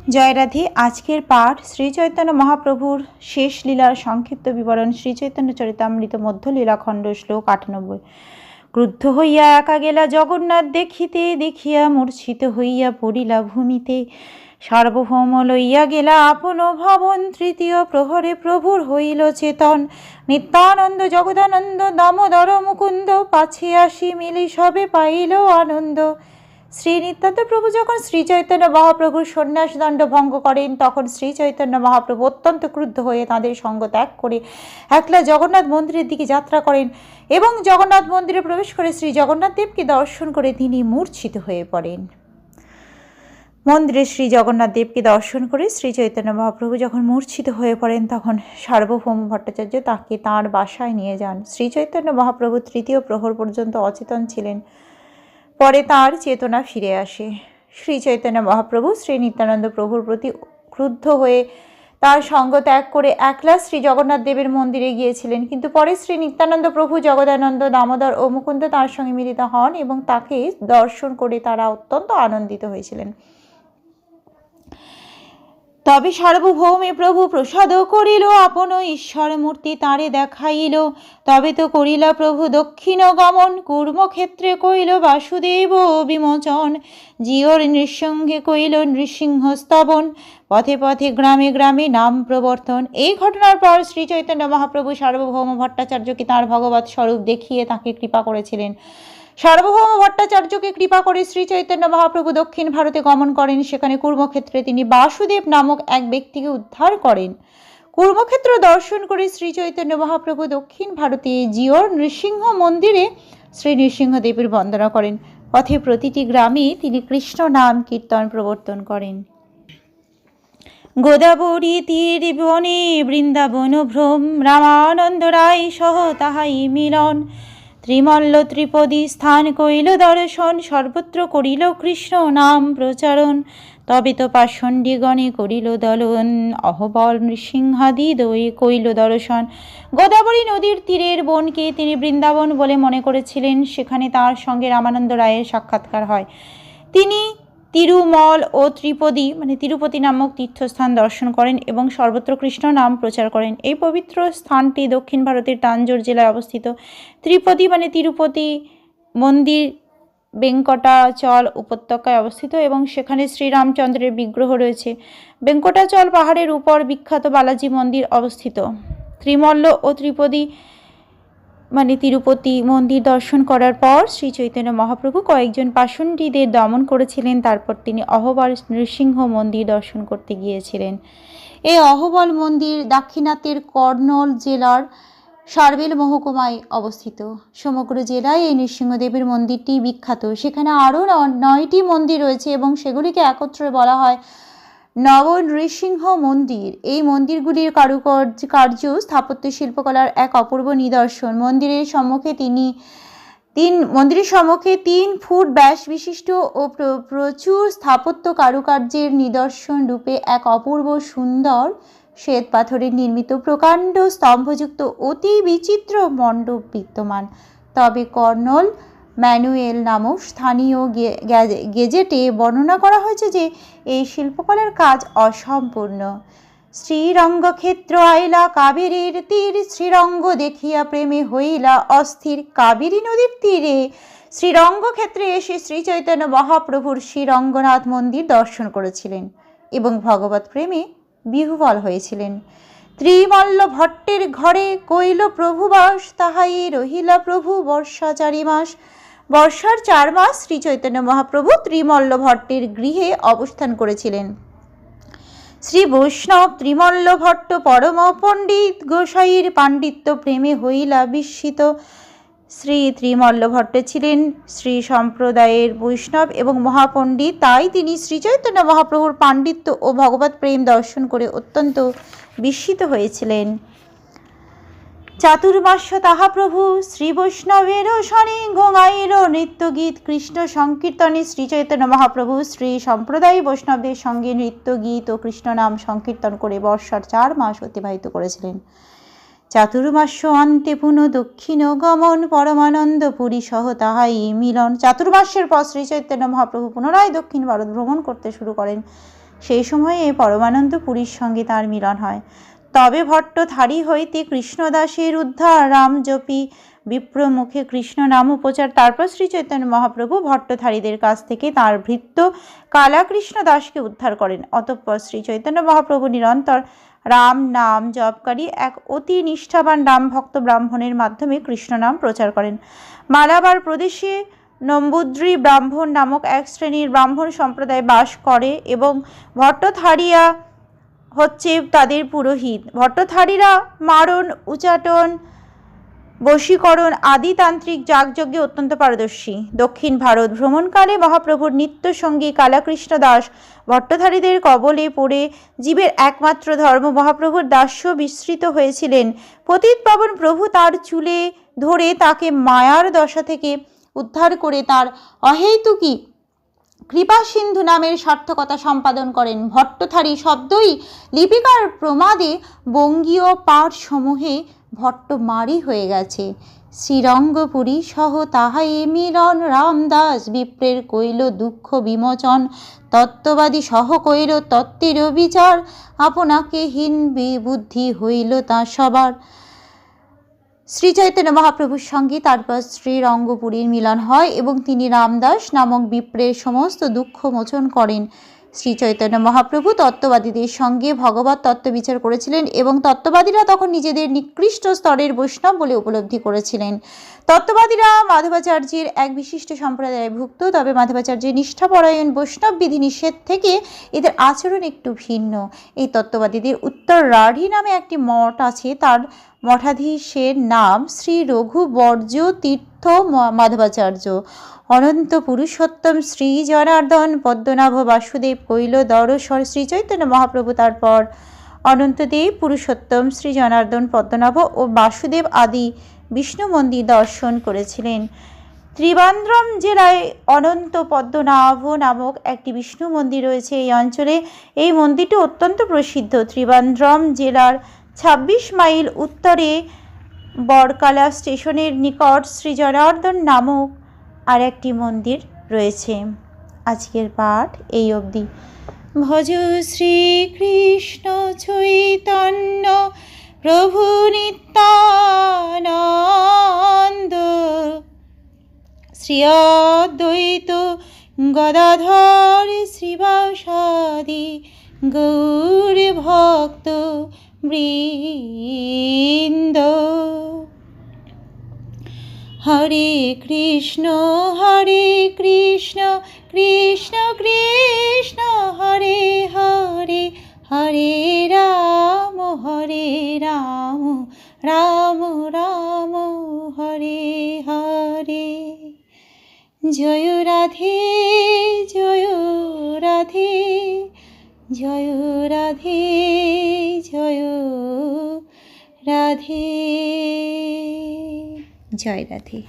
জয় রাধে। আজকের পাঠ শ্রী চৈতন্য মহাপ্রভুর শেষ লীলার সংক্ষিপ্ত বিবরণ। শ্রী চৈতন্য চরিতামৃত মধ্য লীলাখণ্ড, শ্লোক ৯৮। ক্রুদ্ধ হইয়া একা গেলা জগন্নাথ দেখিতে, দেখিয়া মূর্ছিত হইয়া পড়িলা ভূমিতে। সার্বভৌম লইয়া গেলা আপন ভবন, তৃতীয় প্রহরে প্রভুর হইল চেতন। নিত্যানন্দ জগদানন্দ দামোদর মুকুন্দ, পাছে আসি মিলি সবে পাইল আনন্দ। শ্রী নিত্যানন্দ প্রভু যখন শ্রী চৈতন্য মহাপ্রভুর সন্ন্যাসদণ্ড ভঙ্গ করেন, তখন শ্রী চৈতন্য মহাপ্রভু অত্যন্ত ক্রুদ্ধ হয়ে তাঁদের সঙ্গ ত্যাগ করে একলা জগন্নাথ মন্দিরের দিকে যাত্রা করেন এবং জগন্নাথ মন্দিরে প্রবেশ করে শ্রী জগন্নাথ দেবকে দর্শন করে তিনি মূর্ছিত হয়ে পড়েন। মন্দিরে শ্রী জগন্নাথ দেবকে দর্শন করে শ্রী চৈতন্য মহাপ্রভু যখন মূর্ছিত হয়ে পড়েন, তখন সার্বভৌম ভট্টাচার্য তাকে তাঁর বাসায় নিয়ে যান। শ্রী চৈতন্য মহাপ্রভু তৃতীয় প্রহর পর্যন্ত অচেতন ছিলেন, পরে তার চেতনা ফিরে আসে। শ্রী চৈতন্য মহাপ্রভু শ্রী নিত্যানন্দ প্রভুর প্রতি ক্রুদ্ধ হয়ে তার সঙ্গ ত্যাগ করে একলা শ্রী জগন্নাথ দেবের মন্দিরে গিয়েছিলেন, কিন্তু পরে শ্রী নিত্যানন্দ প্রভু, জগদানন্দ, দামোদর ও মুকুন্দ তাঁর সঙ্গে মিলিত হন এবং তাকে দর্শন করে তারা অত্যন্ত আনন্দিত হয়েছিলেন। তবে সার্বভৌমে প্রভু প্রসাদ করিল, আপন ঈশ্বর মূর্তি তাঁরে দেখাইল। তবে তো করিলা প্রভু দক্ষিণ গমন, কূর্মক্ষেত্রে কইল বাসুদেব বিমোচন। জিওর নৃসিংহে কইল নৃসিংহ স্তবন, পথে পথে গ্রামে গ্রামে নাম প্রবর্তন। এই ঘটনার পর শ্রী চৈতন্য মহাপ্রভু সার্বভৌম ভট্টাচার্যকে তাঁর ভগবৎ স্বরূপ দেখিয়ে তাঁকে কৃপা করেছিলেন। সার্বভৌম ভট্টাচার্যকে কৃপা করে শ্রী চৈতন্য মহাপ্রভু দক্ষিণ ভারতে গমন করেন। সেখানে কূর্মক্ষেত্রে তিনি বাসুদেব নামক এক ব্যক্তিকে উদ্ধার করেন। কূর্মক্ষেত্র দর্শন করে শ্রী চৈতন্য মহাপ্রভু দক্ষিণ ভারতে জিওর নৃসিংহ মন্দিরে শ্রী নৃসিংহদেবের বন্দনা করেন। পথে প্রতিটি গ্রামে তিনি কৃষ্ণ নাম কীর্তন প্রবর্তন করেন। গোদাবরী তীর বনে বৃন্দাবন ভ্রম, রামানন্দ রায় সহ তাহাই মিলন। ত্রিমল্ল ত্রিপদী স্থান কইল দর্শন, সর্বত্র করিল কৃষ্ণ নাম প্রচারণ। তবে তো পাষণ্ডীগণে করিল দলন, অহবল নৃসিংহাদি দই কইল দর্শন। গোদাবরী নদীর তীরের বনকে তিনি বৃন্দাবন বলে মনে করেছিলেন। সেখানে তার সঙ্গে রামানন্দ রায়ের সাক্ষাৎকার হয়। তিনি তিরুমল ও ত্রিপদী তিরুপতি নামক তীর্থস্থান দর্শন করেন এবং সর্বত্র কৃষ্ণ নাম প্রচার করেন। এই পবিত্র স্থানটি দক্ষিণ ভারতের তাঞ্জোর জেলায় অবস্থিত। ত্রিপদী তিরুপতি মন্দির বেঙ্কটাচল উপত্যকায় অবস্থিত এবং সেখানে শ্রীরামচন্দ্রের বিগ্রহ রয়েছে। বেঙ্কটাচল পাহাড়ের উপর বিখ্যাত বালাজি মন্দির অবস্থিত। ত্রিমল্ল ও ত্রিপদী তিরুপতি মন্দির দর্শন করার পর শ্রী চৈতন্য মহাপ্রভু কয়েকজন পাষণ্ডীদের দমন করেছিলেন। তারপর তিনি অহবল নৃসিংহ মন্দির দর্শন করতে গিয়েছিলেন। এই অহবল মন্দির দাক্ষিণাত্যের কর্নল জেলার সারবেল মহকুমায় অবস্থিত। সমগ্র জেলায় এই নৃসিংহদেবের মন্দিরটি বিখ্যাত। সেখানে আরও 9টি মন্দির রয়েছে এবং সেগুলিকে একত্রে বলা হয় নব নৃসিংহ মন্দির। এই মন্দিরগুলির কার্য স্থাপত্য শিল্পকলার এক অপূর্ব নিদর্শন। মন্দিরের সম্মুখে 3 ফুট ব্যাস বিশিষ্ট ও প্রচুর স্থাপত্য কারুকার্যের নিদর্শন রূপে এক অপূর্ব সুন্দর শ্বেত পাথরের নির্মিত প্রকাণ্ড স্তম্ভযুক্ত অতি বিচিত্র মণ্ডপ বিদ্যমান। তবে কর্নল ম্যানুয়েল নামক স্থানীয় গেজেটে বর্ণনা করা হয়েছে যে এই শিল্পকলার কাজ অসম্পূর্ণ। শ্রীরঙ্গক্ষেত্র আইলা কাবেরীর তীর, শ্রীরঙ্গ দেখিয়া প্রেমে হইলা অস্থির। কাবেরী নদীর তীরে শ্রীরঙ্গক্ষেত্রে এসে শ্রী চৈতন্য মহাপ্রভুর শ্রীরঙ্গনাথ মন্দির দর্শন করেছিলেন এবং ভগবত প্রেমে বিহ্বল হয়েছিলেন। ত্রিমল্ল ভট্টের ঘরে কইল প্রভুবাস, তাহাই রহিলা প্রভু বর্ষা 4 মাস। বর্ষার 4 মাস শ্রী চৈতন্য মহাপ্রভু ত্রিমল্ল ভট্টের গৃহে অবস্থান করেছিলেন। শ্রী বৈষ্ণব ত্রিমল্ল ভট্ট পরম পণ্ডিত, গোসাইয়ের পাণ্ডিত্য প্রেমে হইলা বিস্মিত। শ্রী ত্রিমল্ল ভট্ট ছিলেন শ্রী সম্প্রদায়ের বৈষ্ণব এবং মহাপণ্ডিত। তাই তিনি শ্রী চৈতন্য মহাপ্রভুর পাণ্ডিত্য ও ভগবত প্রেম দর্শন করে অত্যন্ত বিস্মিত হয়েছিলেন। চাতুর্মাস্য তাহা প্রভু শ্রী বৈষ্ণবের শনি, ঘুমাইল নৃত্যগীত কৃষ্ণ সংকীর্তনে। শ্রী চৈতন্য মহাপ্রভু শ্রী সম্প্রদায় বৈষ্ণবদের সঙ্গে নৃত্য গীত ও কৃষ্ণ নাম সংকীর্তন করে বর্ষার 4 মাস অতিবাহিত করেছিলেন। চাতুর্মাস্য অন্তে পুনঃ দক্ষিণ গমন, পরমানন্দ পুরী সহ তাহাই মিলন। চাতুর্মাস্যের পর শ্রী চৈতন্য মহাপ্রভু পুনরায় দক্ষিণ ভারত ভ্রমণ করতে শুরু করেন। সেই সময়ে পরমানন্দ পুরীর সঙ্গে তার মিলন হয়। তবে ভট্টথারী হইতে কৃষ্ণদাসের উদ্ধার, রামজপী বিপ্র মুখে কৃষ্ণ নাম উপচার। তারপর শ্রী চৈতন্য মহাপ্রভু ভট্টথারীদের কাছ থেকে তাঁর ভৃত্য কালাকৃষ্ণ দাসকে উদ্ধার করেন। অতঃপর শ্রী চৈতন্য মহাপ্রভু নিরন্তর রাম নাম জপকারী এক অতি নিষ্ঠাবান রামভক্ত ব্রাহ্মণের মাধ্যমে কৃষ্ণ নাম প্রচার করেন। মালাবার প্রদেশে নম্বুদ্রী ব্রাহ্মণ নামক এক শ্রেণীর ব্রাহ্মণ সম্প্রদায় বাস করে এবং ভট্টথারীরা হচ্ছে তাদের পুরোহিত। ভট্টথারীরা মারণ, উচাটন, বশীকরণ আদি তান্ত্রিক যাগযজ্ঞে অত্যন্ত পারদর্শী। দক্ষিণ ভারত ভ্রমণকালে মহাপ্রভুর নিত্যসঙ্গী কালাকৃষ্ণ দাস ভট্টধারীদের কবলে পড়ে জীবের একমাত্র ধর্ম মহাপ্রভুর দাস্য বিস্মৃত হয়েছিলেন। পতিত পাবন প্রভু তার চুলে ধরে তাকে মায়ার দশা থেকে উদ্ধার করে তার অহেতুকী কৃপা সিন্ধু নামের সার্থকতা সম্পাদন করেন। ভট্টথারী শব্দই লিপিকার প্রমাদে বঙ্গীয় পাঠ সমূহে ভট্টমারি হয়ে গেছে। শ্রীরঙ্গপুরী সহ তাহাই মিলন, রামদাস বিপ্রের কইল দুঃখ বিমোচন, তত্ত্ববাদী সহ কইল তত্ত্বের বিচার, আপনাকে হীন বুদ্ধি হইল তা সবার। শ্রী চৈতন্য মহাপ্রভুর সঙ্গে তারপর শ্রীরঙ্গপুরীর মিলন হয় এবং তিনি রামদাস নামক বিপ্রের সমস্ত দুঃখ মোচন করেন। শ্রী চৈতন্য মহাপ্রভু তত্ত্ববাদীদের সঙ্গে ভগবত তত্ত্ব বিচার করেছিলেন এবং তত্ত্ববাদীরা তখন নিজেদের নিকৃষ্ট স্তরের বৈষ্ণব বলে উপলব্ধি করেছিলেন। তত্ত্ববাদীরা মাধবাচার্যের এক বিশিষ্ট সম্প্রদায়ভুক্ত, তবে মাধবাচার্যের নিষ্ঠাপরায়ণ বৈষ্ণব বিধিনিষেধ থেকে এদের আচরণ একটু ভিন্ন। এই তত্ত্ববাদীদের উত্তর রাঢ়ী নামে একটি মঠ আছে, তার মঠাধীশের নাম শ্রী রঘুবর্জ তীর্থ মাধবাচার্য। অনন্ত পুরুষোত্তম শ্রী জনার্দন পদ্মনাভ বাসুদেব কৈল দরস্বর। শ্রী চৈতন্য মহাপ্রভু তারপর অনন্তদেব, পুরুষোত্তম, শ্রী জনার্দন, পদ্মনাভ ও বাসুদেব আদি বিষ্ণু মন্দির দর্শন করেছিলেন। ত্রিবান্দ্রম জেলায় অনন্ত পদ্মনাভ নামক একটি বিষ্ণু মন্দির রয়েছে। এই অঞ্চলে এই মন্দিরটি অত্যন্ত প্রসিদ্ধ। ত্রিবান্দ্রম জেলার 26 মাইল উত্তরে বরকালা স্টেশনের নিকট শ্রী জনার্দন নামক আর একটি মন্দির রয়েছে। আজকের পাঠ এই অবধি। ভজ শ্রীকৃষ্ণ চৈতন্য প্রভু নিত্যানন্দ, শ্রী অদ্বৈত গদাধর শ্রীবাসাদি গৌর ভক্ত বৃন্দ। হরে কৃষ্ণ কৃষ্ণ কৃষ্ণ হরে হরে, হরে রাম রাম রাম হরে হরে। জয় রাধে জয় রাধে, জয় রাধে জয় রাধে, জয় রাধে।